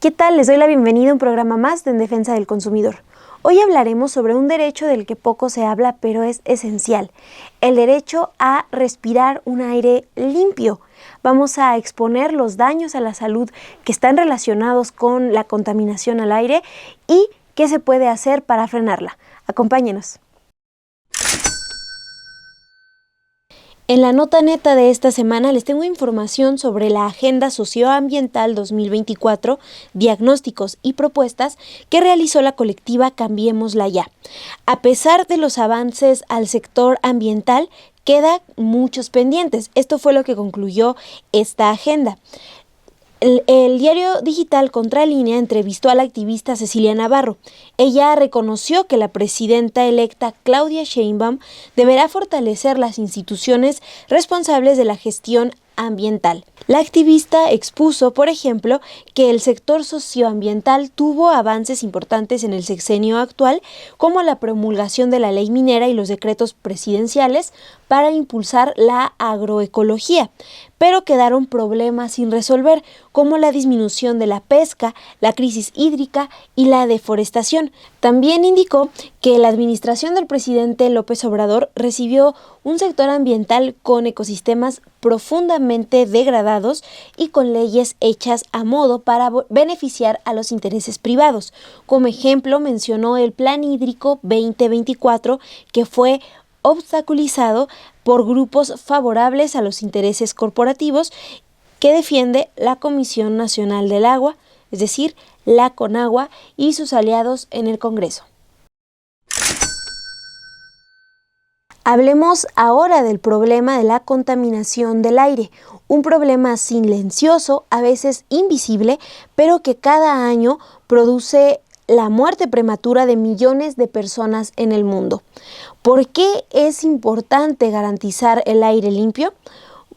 ¿Qué tal? Les doy la bienvenida a un programa más de En Defensa del Consumidor. Hoy hablaremos sobre un derecho del que poco se habla, pero es esencial: el derecho a respirar un aire limpio. Vamos a exponer los daños a la salud que están relacionados con la contaminación al aire y qué se puede hacer para frenarla. Acompáñenos. En la nota neta de esta semana les tengo información sobre la Agenda Socioambiental 2024, diagnósticos y propuestas que realizó la colectiva Cambiémosla Ya. A pesar de los avances al sector ambiental, quedan muchos pendientes. Esto fue lo que concluyó esta agenda. El diario digital Contralínea entrevistó a la activista Cecilia Navarro. Ella reconoció que la presidenta electa Claudia Sheinbaum deberá fortalecer las instituciones responsables de la gestión ambiental. La activista expuso, por ejemplo, que el sector socioambiental tuvo avances importantes en el sexenio actual, como la promulgación de la ley minera y los decretos presidenciales para impulsar la agroecología, pero quedaron problemas sin resolver, como la disminución de la pesca, la crisis hídrica y la deforestación. También indicó que la administración del presidente López Obrador recibió un sector ambiental con ecosistemas profundamente degradados y con leyes hechas a modo para beneficiar a los intereses privados. Como ejemplo, mencionó el Plan Hídrico 2024, que fue obstaculizado por grupos favorables a los intereses corporativos que defiende la Comisión Nacional del Agua, es decir, la CONAGUA, y sus aliados en el Congreso. Hablemos ahora del problema de la contaminación del aire, un problema silencioso, a veces invisible, pero que cada año produce la muerte prematura de millones de personas en el mundo. ¿Por qué es importante garantizar el aire limpio?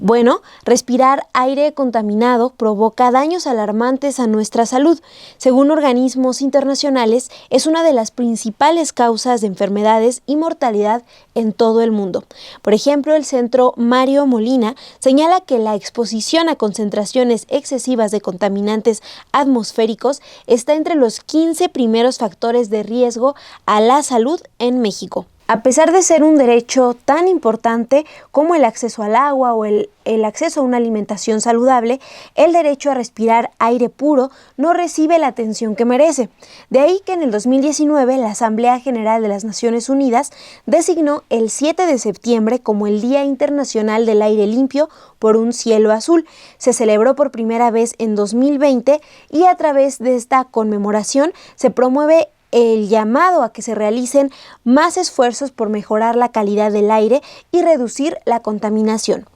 Bueno, respirar aire contaminado provoca daños alarmantes a nuestra salud. Según organismos internacionales, es una de las principales causas de enfermedades y mortalidad en todo el mundo. Por ejemplo, el Centro Mario Molina señala que la exposición a concentraciones excesivas de contaminantes atmosféricos está entre los 15 primeros factores de riesgo a la salud en México. A pesar de ser un derecho tan importante como el acceso al agua o el acceso a una alimentación saludable, el derecho a respirar aire puro no recibe la atención que merece. De ahí que en el 2019 la Asamblea General de las Naciones Unidas designó el 7 de septiembre como el Día Internacional del Aire Limpio por un Cielo Azul. Se celebró por primera vez en 2020 y a través de esta conmemoración se promueve el llamado a que se realicen más esfuerzos por mejorar la calidad del aire y reducir la contaminación.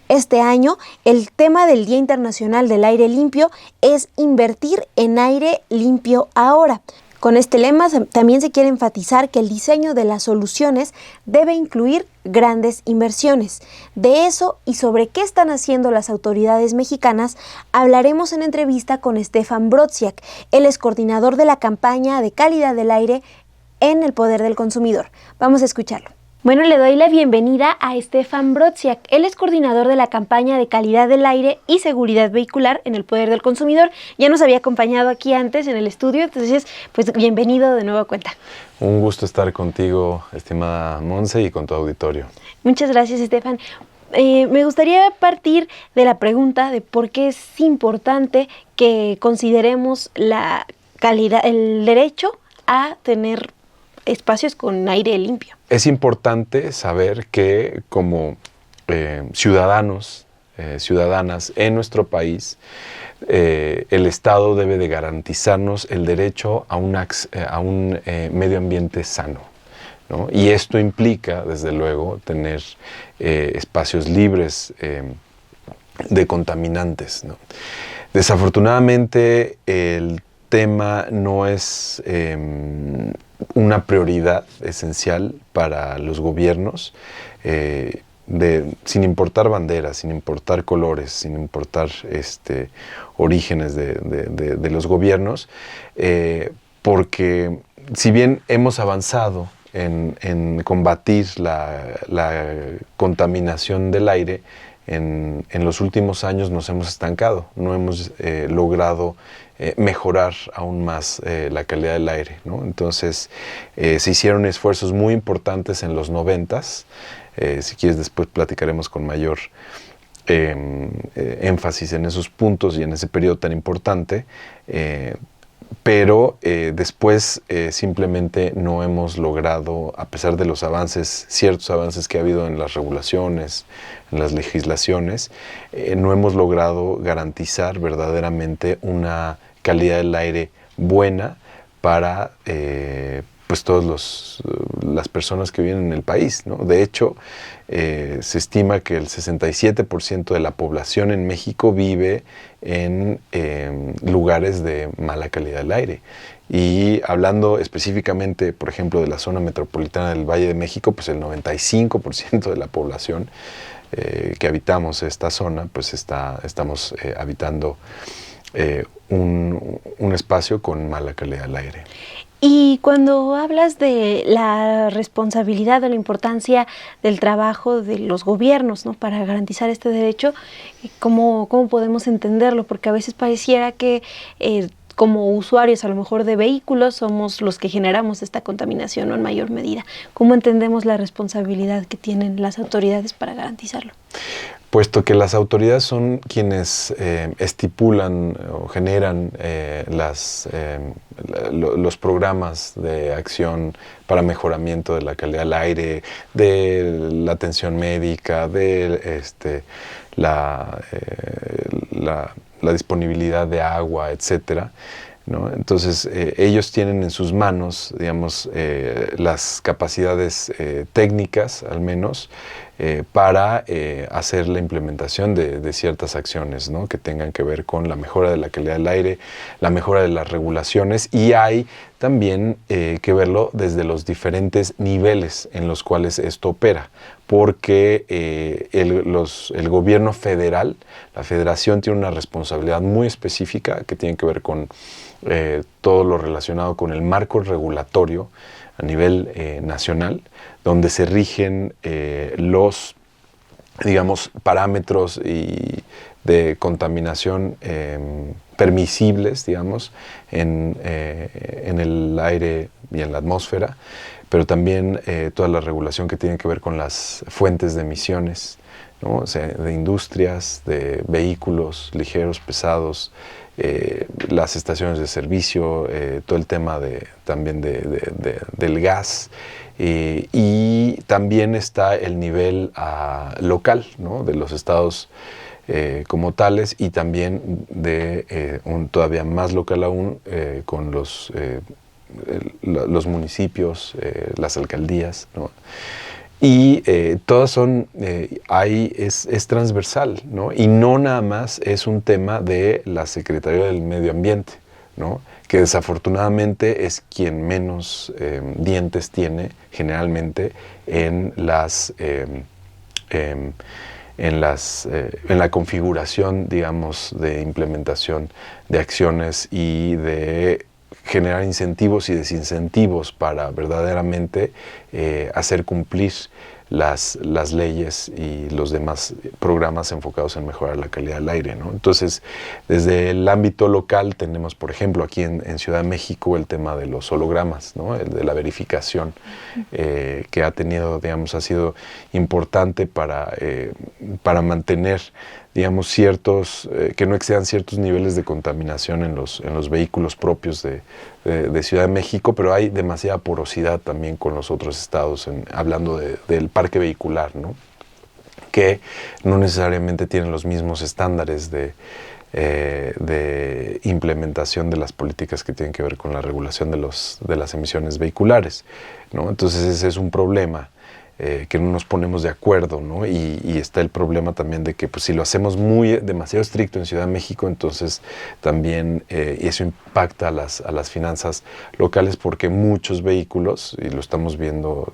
Este año, el tema del Día Internacional del Aire Limpio es invertir en aire limpio ahora. Con este lema también se quiere enfatizar que el diseño de las soluciones debe incluir grandes inversiones. De eso y sobre qué están haciendo las autoridades mexicanas hablaremos en entrevista con Stefan Brodziak. Él es coordinador de la campaña de calidad del aire en el Poder del Consumidor. Vamos a escucharlo. Bueno, le doy la bienvenida a Stefan Brodziak. Él es coordinador de la campaña de calidad del aire y seguridad vehicular en el Poder del Consumidor. Ya nos había acompañado aquí antes en el estudio, entonces, pues bienvenido de nueva cuenta. Un gusto estar contigo, estimada Monse, y con tu auditorio. Muchas gracias, Stefan. Me gustaría partir de la pregunta de por qué es importante que consideremos la calidad, el derecho a tener espacios con aire limpio. Es importante saber que como ciudadanos, ciudadanas en nuestro país, el Estado debe de garantizarnos el derecho a un medio ambiente sano, ¿no? Y esto implica, desde luego, tener espacios libres de contaminantes, ¿no? Desafortunadamente, el tema no es una prioridad esencial para los gobiernos, sin importar banderas, sin importar colores, sin importar orígenes de los gobiernos, porque si bien hemos avanzado en combatir la contaminación del aire, en los últimos años nos hemos estancado, no hemos logrado mejorar aún más la calidad del aire, ¿no? Entonces se hicieron esfuerzos muy importantes en los 90s, si quieres después platicaremos con mayor énfasis en esos puntos y en ese periodo tan importante, pero después simplemente no hemos logrado, a pesar de los avances, ciertos avances que ha habido en las regulaciones, en las legislaciones, no hemos logrado garantizar verdaderamente una calidad del aire buena para pues todas las personas que viven en el país, ¿no? De hecho, se estima que el 67% de la población en México vive en lugares de mala calidad del aire. Y hablando específicamente, por ejemplo, de la zona metropolitana del Valle de México, pues el 95% de la población que habitamos esta zona, pues estamos habitando un espacio con mala calidad del aire. Y cuando hablas de la responsabilidad o la importancia del trabajo de los gobiernos, ¿no?, para garantizar este derecho, ¿cómo podemos entenderlo? Porque a veces pareciera que como usuarios a lo mejor de vehículos somos los que generamos esta contaminación, ¿no?, en mayor medida. ¿Cómo entendemos la responsabilidad que tienen las autoridades para garantizarlo? Puesto que las autoridades son quienes estipulan o generan los programas de acción para mejoramiento de la calidad del aire, de la atención médica, de la disponibilidad de agua, etcétera, ¿no? Entonces, ellos tienen en sus manos, digamos, las capacidades técnicas, al menos, para hacer la implementación de ciertas acciones, ¿no?, que tengan que ver con la mejora de la calidad del aire, la mejora de las regulaciones, y hay también que verlo desde los diferentes niveles en los cuales esto opera, porque el gobierno federal, la federación, tiene una responsabilidad muy específica que tiene que ver con todo lo relacionado con el marco regulatorio a nivel nacional, donde se rigen los, digamos, parámetros de contaminación permisibles, digamos, en el aire y en la atmósfera, pero también toda la regulación que tiene que ver con las fuentes de emisiones, ¿no? O sea, de industrias, de vehículos ligeros, pesados, las estaciones de servicio, todo el tema también del gas, y también está el nivel local, ¿no?, de los estados como tales, y también de un todavía más local aún con los municipios, las alcaldías, ¿no? Y todas son, es transversal, ¿no? Y no nada más es un tema de la Secretaría del Medio Ambiente, ¿no?, que desafortunadamente es quien menos dientes tiene generalmente en la configuración, digamos, de implementación de acciones y de generar incentivos y desincentivos para verdaderamente hacer cumplir las leyes y los demás programas enfocados en mejorar la calidad del aire, ¿no? Entonces, desde el ámbito local tenemos, por ejemplo, aquí en Ciudad de México, el tema de los hologramas, ¿no?, el de la verificación, que ha tenido, digamos, ha sido importante para mantener, digamos, que no excedan ciertos niveles de contaminación en los vehículos propios de Ciudad de México, pero hay demasiada porosidad también con los otros estados, hablando del parque vehicular, ¿no?, que no necesariamente tienen los mismos estándares de implementación de las políticas que tienen que ver con la regulación de las emisiones vehiculares, ¿no? Entonces ese es un problema, que no nos ponemos de acuerdo, ¿no? Y está el problema también de que, pues, si lo hacemos demasiado estricto en Ciudad de México, entonces también eso impacta a las finanzas locales, porque muchos vehículos, y lo estamos viendo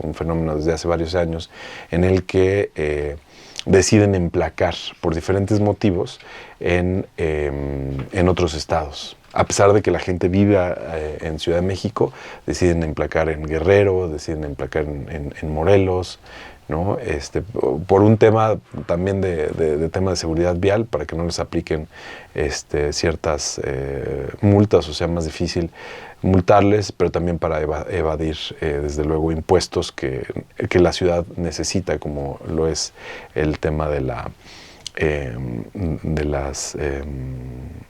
un fenómeno desde hace varios años, en el que deciden emplacar por diferentes motivos en otros estados, a pesar de que la gente viva en Ciudad de México, deciden emplacar en Guerrero, deciden emplacar en Morelos, ¿no? Por un tema también de tema de seguridad vial, para que no les apliquen ciertas multas, o sea, más difícil multarles, pero también para evadir, desde luego, impuestos que la ciudad necesita, como lo es el tema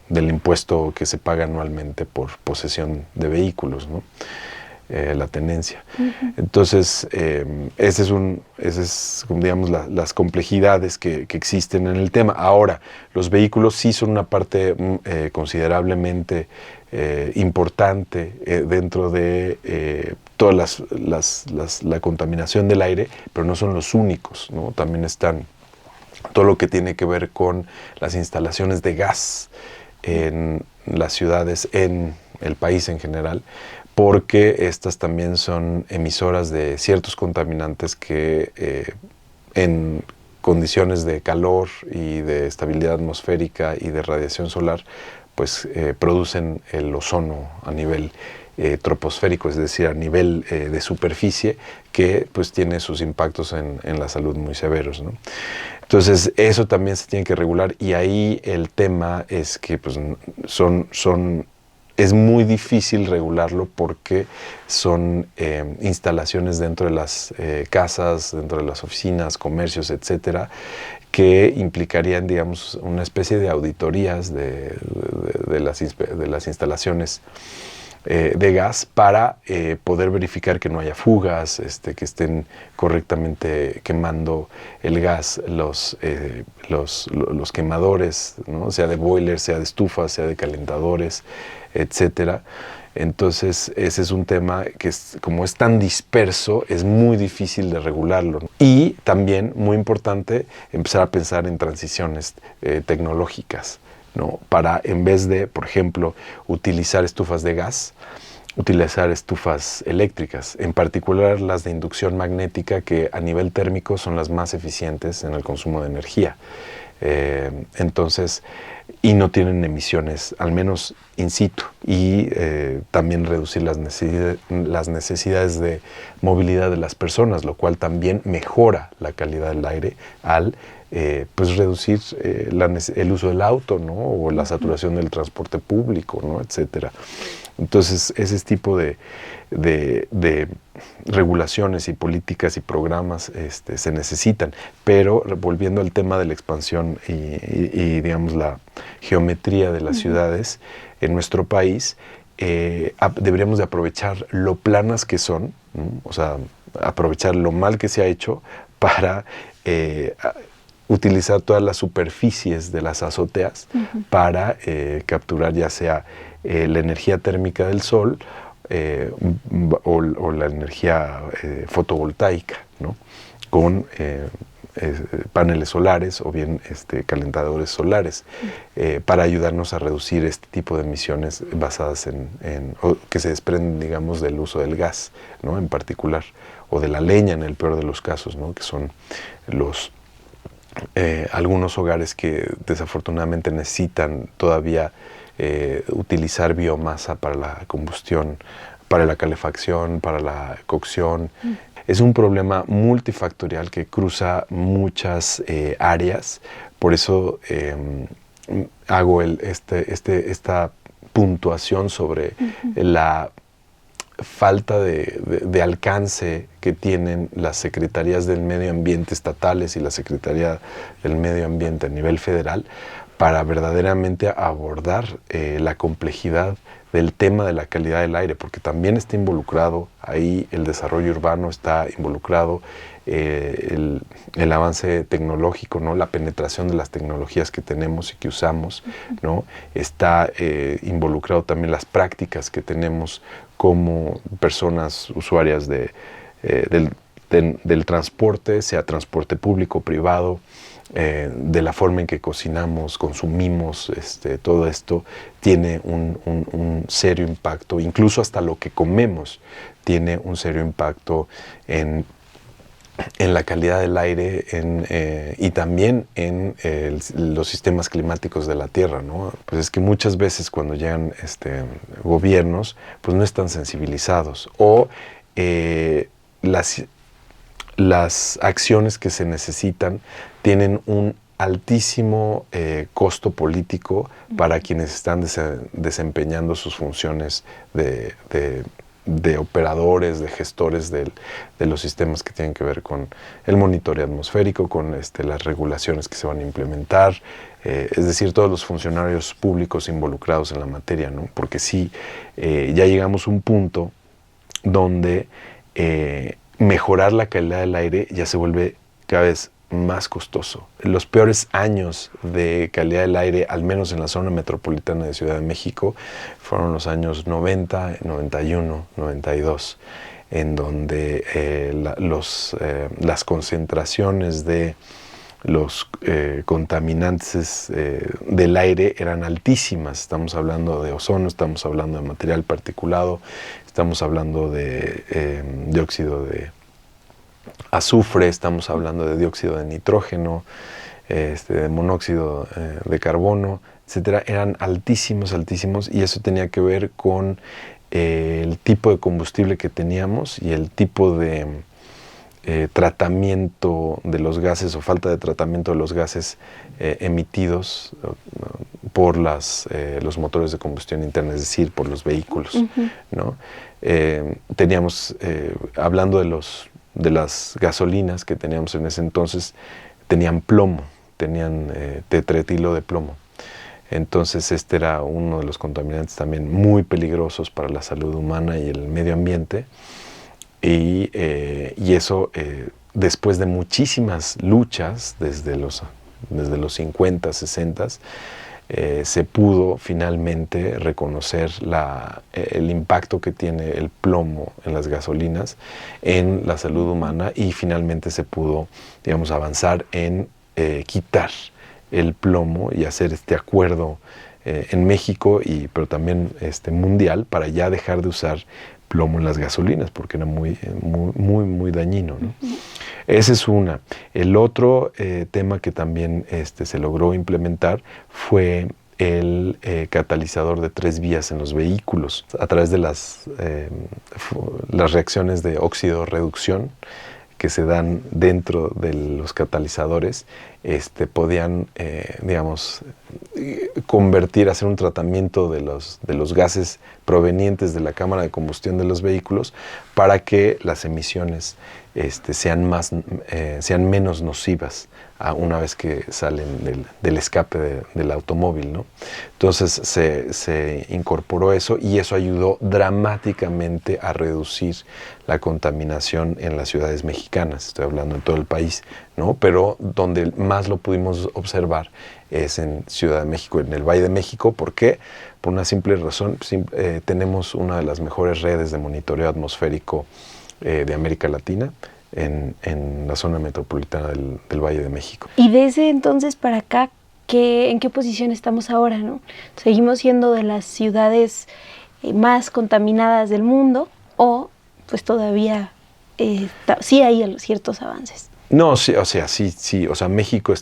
del impuesto que se paga anualmente por posesión de vehículos, ¿no? La tenencia. Uh-huh. Entonces, esas es, digamos, las complejidades que existen en el tema. Ahora, los vehículos sí son una parte considerablemente importante dentro de toda la contaminación del aire, pero no son los únicos, ¿no? También están todo lo que tiene que ver con las instalaciones de gas en las ciudades, en el país en general, porque estas también son emisoras de ciertos contaminantes que en condiciones de calor y de estabilidad atmosférica y de radiación solar, pues producen el ozono a nivel troposférico, es decir, a nivel de superficie, que pues tiene sus impactos en la salud muy severos, ¿no? Entonces, eso también se tiene que regular, y ahí el tema es que pues, es muy difícil regularlo porque son instalaciones dentro de las casas, dentro de las oficinas, comercios, etcétera, que implicarían, digamos, una especie de auditorías de las instalaciones de gas para poder verificar que no haya fugas, que estén correctamente quemando el gas los quemadores, ¿no? Sea de boilers, sea de estufas, sea de calentadores, etcétera. Entonces, ese es un tema que, como es tan disperso, es muy difícil de regularlo. Y también, muy importante, empezar a pensar en transiciones tecnológicas, ¿no? Para, en vez de, por ejemplo, utilizar estufas de gas, utilizar estufas eléctricas, en particular las de inducción magnética, que a nivel térmico son las más eficientes en el consumo de energía. Entonces, y no tienen emisiones, al menos in situ, y también reducir las necesidades de movilidad de las personas, lo cual también mejora la calidad del aire al pues reducir el uso del auto, ¿no? O la saturación del transporte público, ¿no? Etcétera. Entonces, ese tipo de regulaciones y políticas y programas se necesitan, pero volviendo al tema de la expansión y digamos la geometría de las ciudades en nuestro país, deberíamos de aprovechar lo planas que son, ¿no? O sea, aprovechar lo mal que se ha hecho para utilizar todas las superficies de las azoteas para capturar ya sea la energía térmica del sol o la energía fotovoltaica, ¿no? Con paneles solares o bien calentadores solares, para ayudarnos a reducir este tipo de emisiones basadas o que se desprenden, digamos, del uso del gas, ¿no? En particular, o de la leña en el peor de los casos, ¿no? Que son algunos hogares que desafortunadamente necesitan todavía utilizar biomasa para la combustión, para la calefacción, para la cocción. Es un problema multifactorial que cruza muchas áreas, por eso hago esta puntuación sobre la falta de alcance que tienen las secretarías del medio ambiente estatales y la Secretaría del Medio Ambiente a nivel federal para verdaderamente abordar la complejidad del tema de la calidad del aire, porque también está involucrado ahí el desarrollo urbano, está involucrado el avance tecnológico, ¿no? La penetración de las tecnologías que tenemos y que usamos, ¿no? Está involucrado también las prácticas que tenemos como personas usuarias del transporte, sea transporte público, privado, de la forma en que cocinamos, consumimos, todo esto tiene un serio impacto, incluso hasta lo que comemos tiene un serio impacto en en la calidad del aire y también en los sistemas climáticos de la Tierra, ¿no? Pues es que muchas veces cuando llegan gobiernos, pues no están sensibilizados o las acciones que se necesitan tienen un altísimo costo político para quienes están desempeñando sus funciones de operadores, de gestores de los sistemas que tienen que ver con el monitoreo atmosférico, con las regulaciones que se van a implementar, es decir, todos los funcionarios públicos involucrados en la materia, ¿no? Porque sí, ya llegamos a un punto donde mejorar la calidad del aire ya se vuelve cada vez más costoso. Los peores años de calidad del aire, al menos en la zona metropolitana de Ciudad de México, fueron los años 90, 91, 92, en donde las concentraciones de los contaminantes del aire eran altísimas. Estamos hablando de ozono, estamos hablando de material particulado, estamos hablando de dióxido de azufre, estamos hablando de dióxido de nitrógeno, de monóxido de carbono, etcétera. Eran altísimos, altísimos, y eso tenía que ver con el tipo de combustible que teníamos y el tipo de tratamiento de los gases o falta de tratamiento de los gases emitidos por los motores de combustión interna, es decir, por los vehículos, ¿no? Teníamos, hablando de las gasolinas que teníamos en ese entonces, tenían plomo, tenían tetretilo de plomo. Entonces este era uno de los contaminantes también muy peligrosos para la salud humana y el medio ambiente. Y eso, después de muchísimas luchas, desde los 50, 60, se pudo finalmente reconocer el impacto que tiene el plomo en las gasolinas en la salud humana, y finalmente se pudo, digamos, avanzar en quitar el plomo y hacer este acuerdo en México, pero también mundial, para ya dejar de usar plomo en las gasolinas, porque era muy dañino, ¿no? Esa es una. El otro tema que también se logró implementar fue el catalizador de 3 vías en los vehículos. A través de las reacciones de óxido-reducción que se dan dentro de los catalizadores, podían, digamos, hacer un tratamiento de los gases provenientes de la cámara de combustión de los vehículos para que las emisiones sean menos nocivas una vez que salen del escape del automóvil, ¿no? Entonces se incorporó eso, y eso ayudó dramáticamente a reducir la contaminación en las ciudades mexicanas. Estoy hablando en todo el país, ¿no? Pero donde más lo pudimos observar es en Ciudad de México, en el Valle de México. ¿Por qué? Por una simple razón. Tenemos una de las mejores redes de monitoreo atmosférico de América Latina en la zona metropolitana del Valle de México. Y desde entonces para acá, ¿en qué posición estamos ahora, no? ¿Seguimos siendo de las ciudades más contaminadas del mundo, o pues todavía sí hay ciertos avances? No, sí, o sea, sí. O sea, México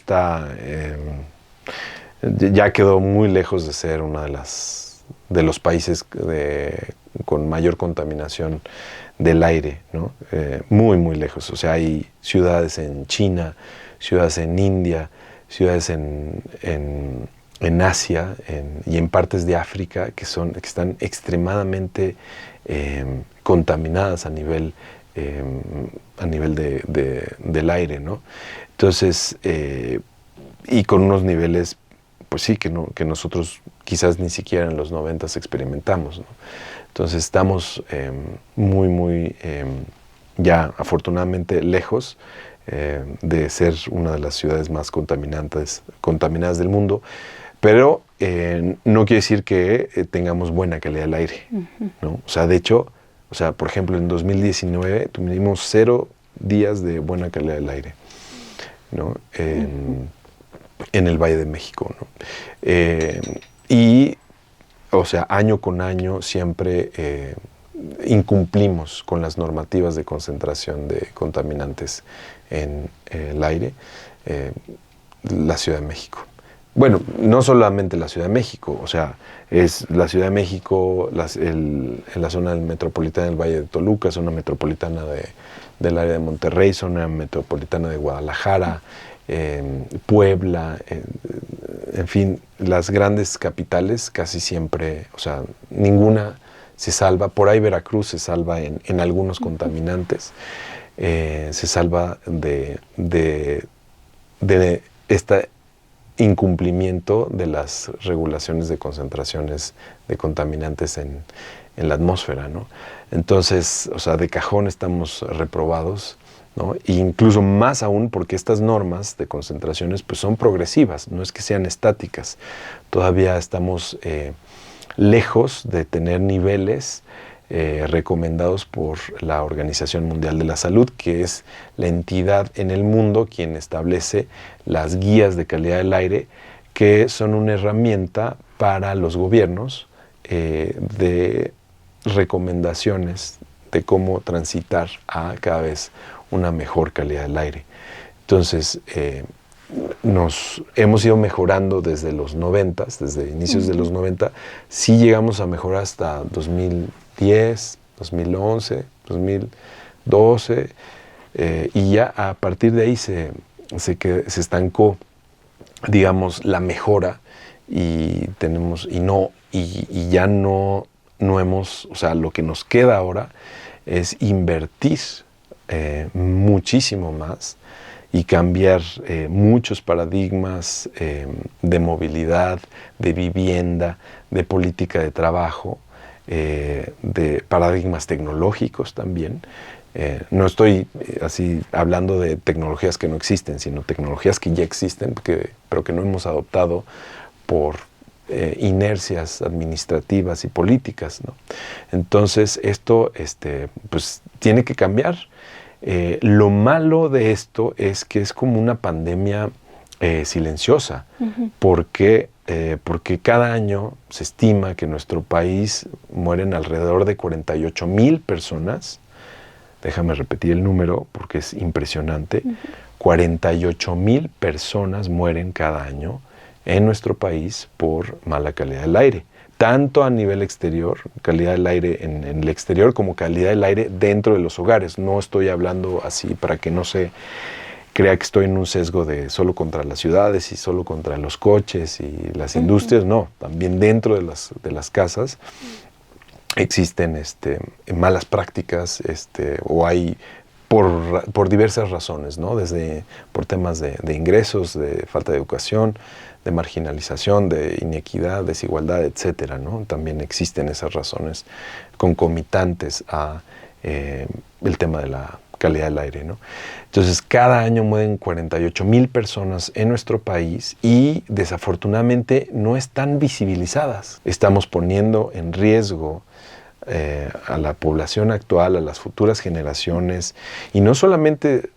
ya quedó muy lejos de ser uno de los países con mayor contaminación del aire, ¿no? Muy lejos. O sea, hay ciudades en China, ciudades en India, ciudades en Asia y en partes de África que están extremadamente contaminadas a nivel del aire, ¿no? Entonces, y con unos niveles, pues sí, que nosotros quizás ni siquiera en los 90 experimentamos, ¿no? Entonces estamos ya afortunadamente lejos de ser una de las ciudades más contaminadas del mundo, pero no quiere decir que tengamos buena calidad del aire, ¿no? O sea, de hecho, por ejemplo, en 2019 tuvimos 0 días de buena calidad del aire, ¿no? En el Valle de México, ¿no? Y, o sea, año con año siempre incumplimos con las normativas de concentración de contaminantes en el aire, la Ciudad de México. Bueno, no solamente la Ciudad de México, o sea, es la Ciudad de México, en la zona metropolitana del Valle de Toluca, zona metropolitana del área de Monterrey, zona metropolitana de Guadalajara, Puebla, en fin, las grandes capitales casi siempre, o sea, ninguna se salva. Por ahí Veracruz se salva en algunos contaminantes, se salva de este incumplimiento de las regulaciones de concentraciones de contaminantes en la atmósfera, ¿no? Entonces, o sea, de cajón estamos reprobados, ¿no? E incluso más aún porque estas normas de concentraciones pues son progresivas, no es que sean estáticas. Todavía estamos lejos de tener niveles recomendados por la Organización Mundial de la Salud, que es la entidad en el mundo quien establece las guías de calidad del aire, que son una herramienta para los gobiernos de recomendaciones de cómo transitar a cada vez una mejor calidad del aire. Entonces, nos hemos ido mejorando desde los 90, desde inicios de los 90, sí llegamos a mejorar hasta 2010, 2011, 2012, y ya a partir de ahí se estancó, digamos, la mejora y ya no hemos, o sea, lo que nos queda ahora es invertir muchísimo más y cambiar muchos paradigmas de movilidad, de vivienda, de política de trabajo, de paradigmas tecnológicos también. No estoy así hablando de tecnologías que no existen, sino tecnologías que ya existen, pero que no hemos adoptado por inercias administrativas y políticas, ¿no? Entonces esto pues tiene que cambiar. Lo malo de esto es que es como una pandemia silenciosa, porque cada año se estima que en nuestro país mueren alrededor de 48,000 personas. Déjame repetir el número porque es impresionante. 48,000 personas mueren cada año en nuestro país por mala calidad del aire. Tanto a nivel exterior, calidad del aire en el exterior, como calidad del aire dentro de los hogares. No estoy hablando así para que no se crea que estoy en un sesgo de solo contra las ciudades y solo contra los coches y las industrias. No, también dentro de las casas existen malas prácticas o hay por diversas razones, ¿no? Desde por temas de ingresos, de falta de educación, de marginalización, de inequidad, desigualdad, etcétera, ¿no? También existen esas razones concomitantes a el tema de la calidad del aire, ¿no? Entonces, cada año mueren 48,000 personas en nuestro país y desafortunadamente no están visibilizadas. Estamos poniendo en riesgo a la población actual, a las futuras generaciones, y no solamente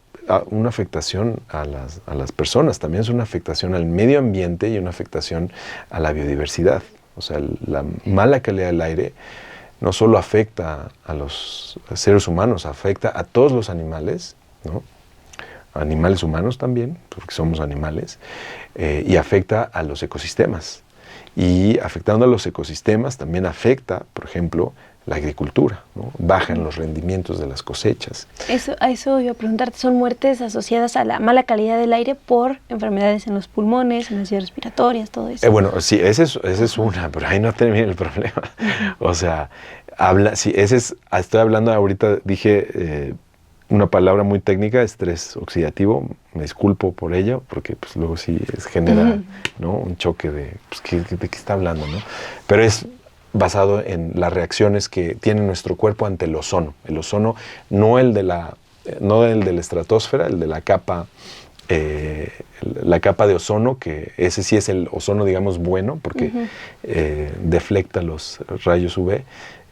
una afectación a las personas, también es una afectación al medio ambiente y una afectación a la biodiversidad. O sea, la mala calidad del aire no solo afecta a los seres humanos, afecta a todos los animales, ¿no? Animales humanos también, porque somos animales, y afecta a los ecosistemas. Y afectando a los ecosistemas también afecta, por ejemplo, la agricultura, ¿no? Bajan los rendimientos de las cosechas. A eso iba a preguntarte, ¿son muertes asociadas a la mala calidad del aire por enfermedades en los pulmones, en las vías respiratorias, todo eso? Bueno, sí, esa es una, pero ahí no termina el problema. O sea, estoy hablando ahorita, dije una palabra muy técnica, estrés oxidativo, me disculpo por ello, porque pues luego sí genera, ¿no? Un choque de, pues, ¿de qué está hablando, no? Pero es basado en las reacciones que tiene nuestro cuerpo ante el ozono. El ozono, no el de la estratosfera, el de la capa de ozono, que ese sí es el ozono, digamos, bueno, porque deflecta los rayos UV.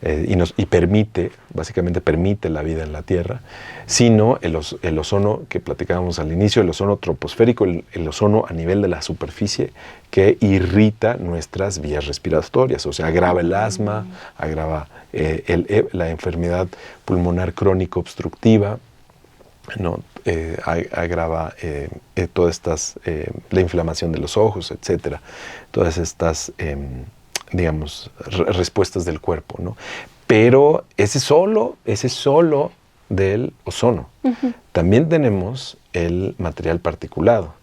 y permite, básicamente permite la vida en la Tierra, sino el ozono que platicábamos al inicio, el ozono troposférico, el ozono a nivel de la superficie que irrita nuestras vías respiratorias, o sea, agrava el asma, agrava la enfermedad pulmonar crónica obstructiva, ¿no? Agrava todas estas, la inflamación de los ojos, etcétera, todas estas digamos, respuestas del cuerpo, ¿no? Pero ese solo del ozono. Uh-huh. También tenemos el material particulado,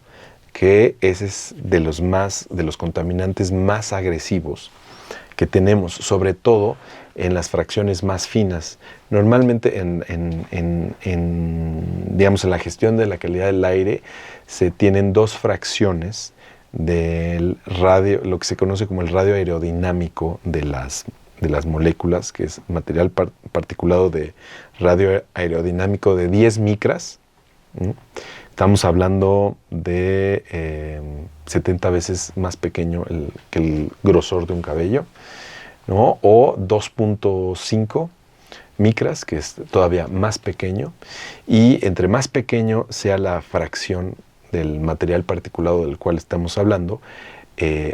que ese es de los contaminantes más agresivos que tenemos, sobre todo en las fracciones más finas. Normalmente digamos, en la gestión de la calidad del aire se tienen dos fracciones del radio, lo que se conoce como el radio aerodinámico de las moléculas, que es material particulado de radio aerodinámico de 10 micras. Estamos hablando de 70 veces más pequeño que el grosor de un cabello, ¿no? O 2.5 micras, que es todavía más pequeño, y entre más pequeño sea la fracción del material particulado del cual estamos hablando,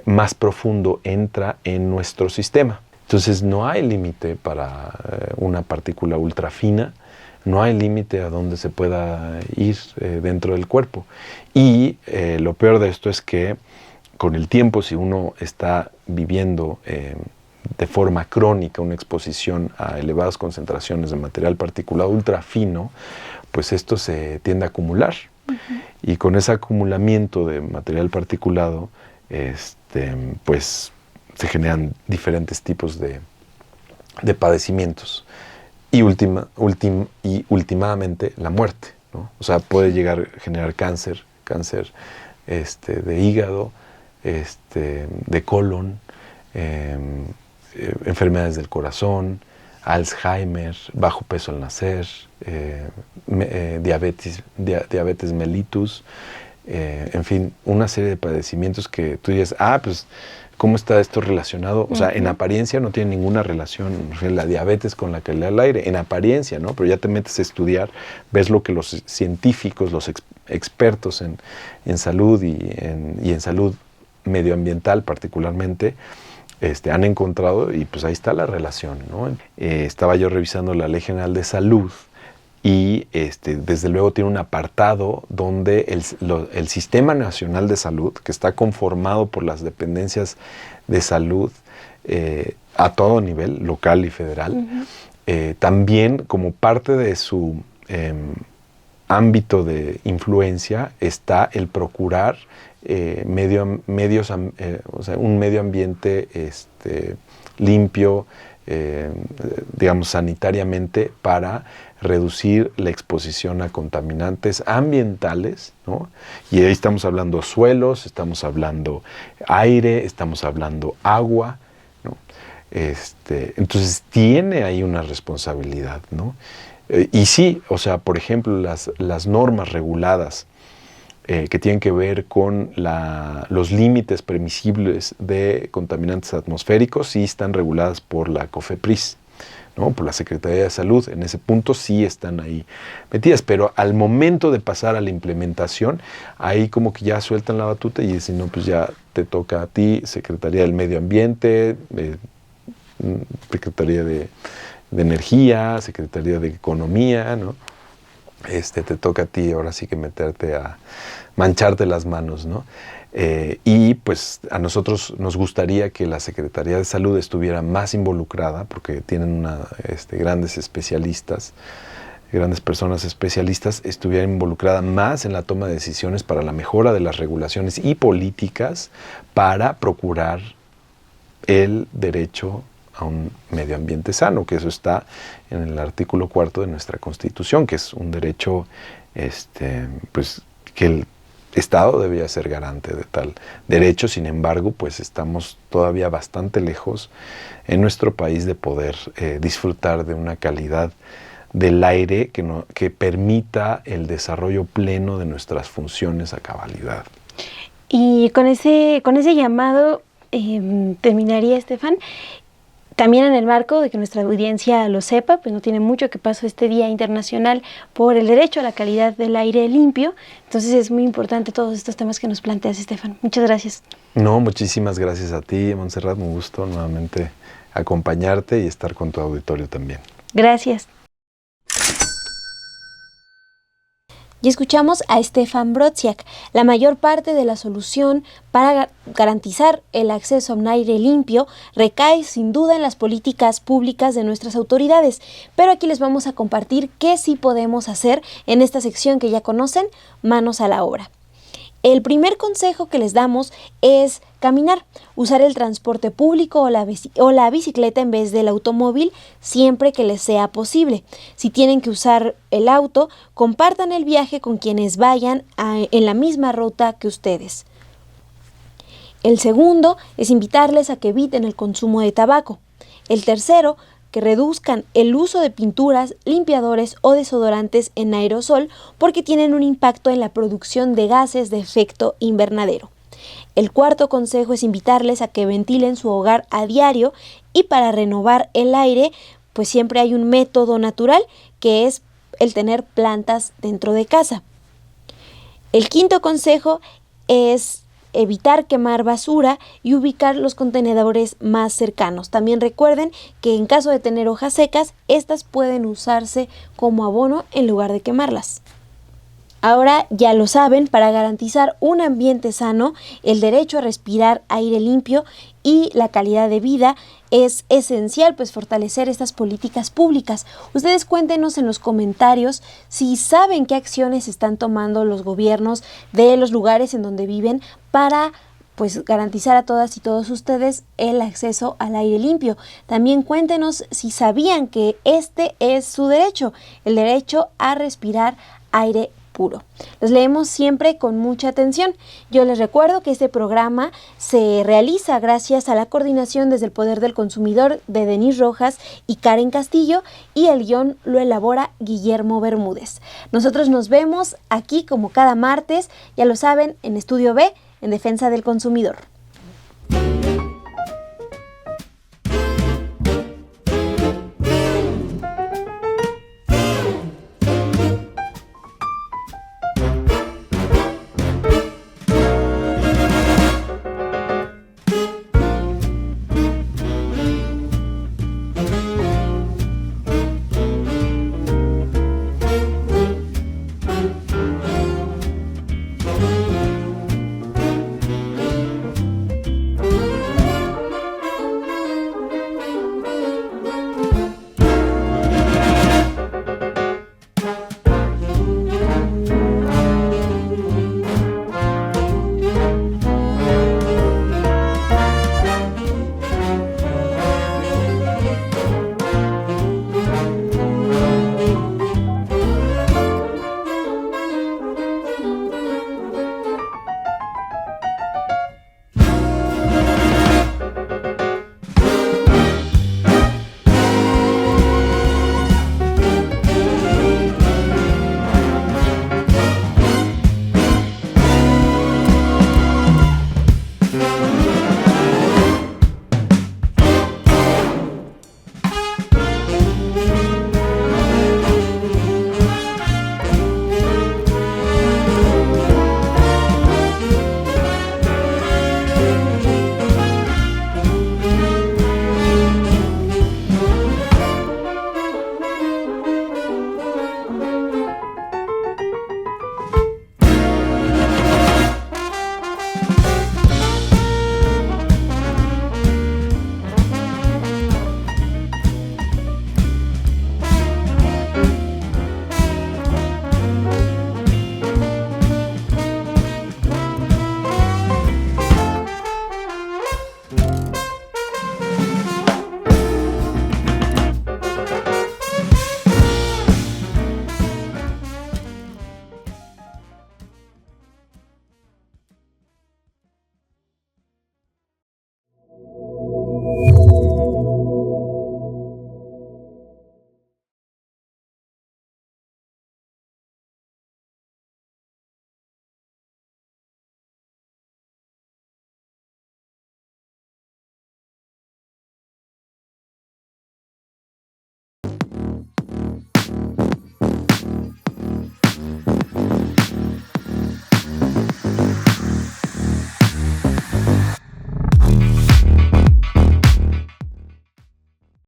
más profundo entra en nuestro sistema. Entonces no hay límite para una partícula ultra fina, no hay límite a donde se pueda ir dentro del cuerpo. Y lo peor de esto es que con el tiempo, si uno está viviendo de forma crónica una exposición a elevadas concentraciones de material particulado ultra fino, pues esto se tiende a acumular. Uh-huh. Y con ese acumulamiento de material particulado, pues se generan diferentes tipos de padecimientos y últimamente la muerte, ¿no? O sea, puede llegar a generar cáncer de hígado, de colon, enfermedades del corazón, Alzheimer, bajo peso al nacer, diabetes mellitus, en fin, una serie de padecimientos que tú dices, pues, ¿cómo está esto relacionado? O sea, en apariencia no tiene ninguna relación la diabetes con la calidad del aire, en apariencia, ¿no? Pero ya te metes a estudiar, ves lo que los científicos, los expertos en salud y en salud medioambiental particularmente, han encontrado, y pues ahí está la relación, ¿no? Estaba yo revisando la Ley General de Salud y desde luego tiene un apartado donde el Sistema Nacional de Salud, que está conformado por las dependencias de salud a todo nivel, local y federal, uh-huh. También como parte de su ámbito de influencia está el procurar o sea, un medio ambiente limpio, digamos, sanitariamente, para reducir la exposición a contaminantes ambientales, ¿no? Y ahí estamos hablando suelos, estamos hablando aire, estamos hablando agua, ¿no? Entonces tiene ahí una responsabilidad, ¿no? Y sí, o sea, por ejemplo, las normas reguladas que tienen que ver con los límites permisibles de contaminantes atmosféricos, sí están reguladas por la COFEPRIS, ¿no? Por la Secretaría de Salud. En ese punto sí están ahí metidas, pero al momento de pasar a la implementación, ahí como que ya sueltan la batuta y dicen, no, pues ya te toca a ti, Secretaría del Medio Ambiente, Secretaría de Energía, Secretaría de Economía, ¿no? Te toca a ti ahora sí que meterte a mancharte las manos, ¿no? Y pues a nosotros nos gustaría que la Secretaría de Salud estuviera más involucrada, porque tienen grandes especialistas, grandes personas especialistas, estuviera involucrada más en la toma de decisiones para la mejora de las regulaciones y políticas para procurar el derecho a un medio ambiente sano, que eso está en el artículo 4 de nuestra Constitución, que es un derecho pues, que el Estado debía ser garante de tal derecho. Sin embargo, pues estamos todavía bastante lejos en nuestro país de poder disfrutar de una calidad del aire que permita el desarrollo pleno de nuestras funciones a cabalidad. Y con ese llamado terminaría, Estefan. También en el marco de que nuestra audiencia lo sepa, pues no tiene mucho que pasó este Día Internacional por el derecho a la calidad del aire limpio. Entonces es muy importante todos estos temas que nos planteas, Estefan. Muchas gracias. No, muchísimas gracias a ti, Montserrat. Un gusto nuevamente acompañarte y estar con tu auditorio también. Gracias. Y escuchamos a Stefan Brodziak. La mayor parte de la solución para garantizar el acceso a un aire limpio recae sin duda en las políticas públicas de nuestras autoridades. Pero aquí les vamos a compartir qué sí podemos hacer en esta sección que ya conocen, Manos a la Obra. El primer consejo que les damos es caminar, usar el transporte público o la bicicleta en vez del automóvil siempre que les sea posible. Si tienen que usar el auto, compartan el viaje con quienes vayan en la misma ruta que ustedes. El segundo es invitarles a que eviten el consumo de tabaco. El tercero, que reduzcan el uso de pinturas, limpiadores o desodorantes en aerosol porque tienen un impacto en la producción de gases de efecto invernadero. El cuarto consejo es invitarles a que ventilen su hogar a diario y para renovar el aire, pues siempre hay un método natural que es el tener plantas dentro de casa. El quinto consejo es evitar quemar basura y ubicar los contenedores más cercanos. También recuerden que en caso de tener hojas secas, estas pueden usarse como abono en lugar de quemarlas. Ahora ya lo saben, para garantizar un ambiente sano, el derecho a respirar aire limpio y la calidad de vida es esencial, pues fortalecer estas políticas públicas. Ustedes cuéntenos en los comentarios si saben qué acciones están tomando los gobiernos de los lugares en donde viven para pues garantizar a todas y todos ustedes el acceso al aire limpio. También cuéntenos si sabían que este es su derecho, el derecho a respirar aire puro. Los leemos siempre con mucha atención. Yo les recuerdo que este programa se realiza gracias a la coordinación desde el Poder del Consumidor de Denise Rojas y Karen Castillo, y el guión lo elabora Guillermo Bermúdez. Nosotros nos vemos aquí como cada martes, ya lo saben, en Estudio B, en Defensa del Consumidor.